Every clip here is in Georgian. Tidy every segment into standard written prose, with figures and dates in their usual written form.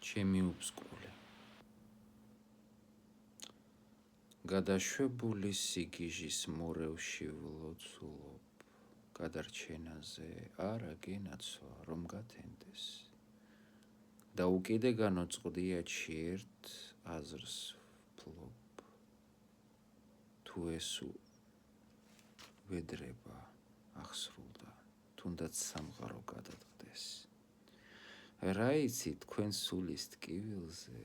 ჩემი უბსკული გადაშვებული სიგიჟის მორევში ვლოცულობ გადარჩენაზე არა გენაცვა რომ გათენდეს და უკიდე განოწყდია ჩიერთ აზრს ვფლობ თუ ეს ვედრება ახსრულდა თუნდაც სამყარო გადადგდეს რა იცი თქვენ სულის ტკივილზე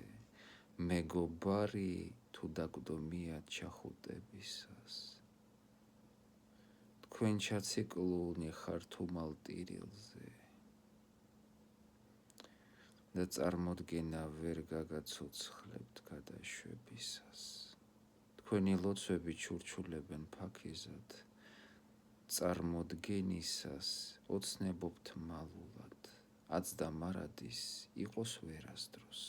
მეგობარი თუ დაგვდომიათ ჩახუტებისას თქვენ ჩაციკლუნი ხარ თუ მალტირილზე და წარმოდგენა ვერ გაგაცოცხლებთ გადაშვებისას თქვენი ლოცვები ჩურჩულებენ ფაქიზად წარმოდგენისას ოცნებობთ მალულად აცდა მარადის იყოს ვერასდროს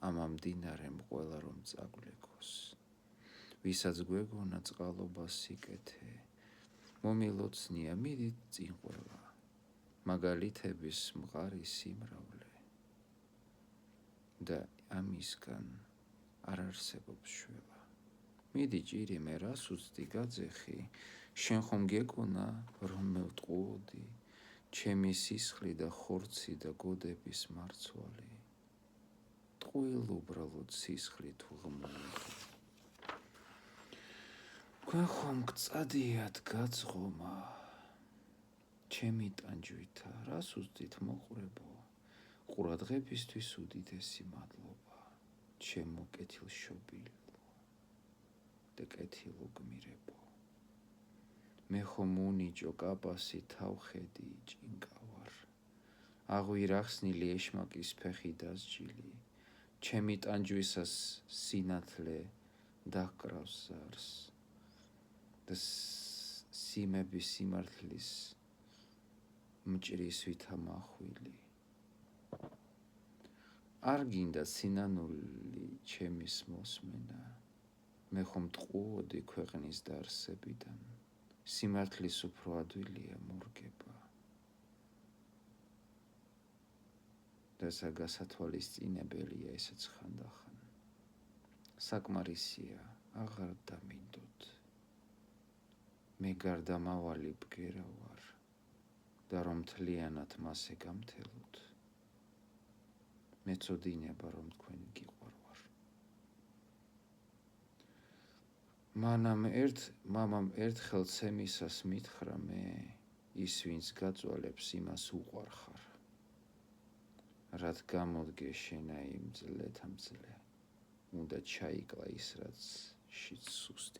ამა მდინარემ ყველა რომ წაგვლეკოს ვისაც გვეგონა წყალობა სიკეთე მომილოცნია მიდით წინ ყველა მაგალითების მყარი სიმრავლე და ამისგან არ არსებობს შველა მიდი ჭირი მე რას უცდი გაძეხი შენ ხომ გეკონა რომ მევტყუოდი ჩემი სისხლი და ხორცი და გოდების მარცვალი ტყუილ უბრალოდ სისხლი თუ ღმული თქვენ ხომ გწადიათ გაძღომა ჩემი ტანჯვითა რას უცდით მოყვრებო ყურადღებისთვის უდიდესი მადლობა ჩემო კეთილშობილო და კეთილო გმირებო მე ხომ უნიჭო კაპასი თავხედი ჭინკავარ აღვირახსნილი ეშმაკის ფეხი დასჯილი ჩემი ტანჯვისას სინათლე დაკრავს ზარს და სიმების სიმართლის მჭრის ვითა მახვილი არ გინდა სინანული ჩემის მოსმენა მე ხომ ტყუოდი ქვეყნის დაარსებიდან სიმართლის უფრო ადვილია მორგება და საგასათვალისწინებელია ესეც ხანდახან საკმარისია აღარ დამინდოთ მე გარდამავალი ბგერა ვარ და რომ მთლიანად მასე გამთელოთ მეწოდინება რომ თქვენ გიყვარვარ მამამ ერთხელ ცემისას მითხრა მე ის ვინც გაწვალებს იმას უყვარხარ რაც გამოდგე შენაი მძლეთამძლე უნდა ჩაიკლა ის რაც შიც სუსტი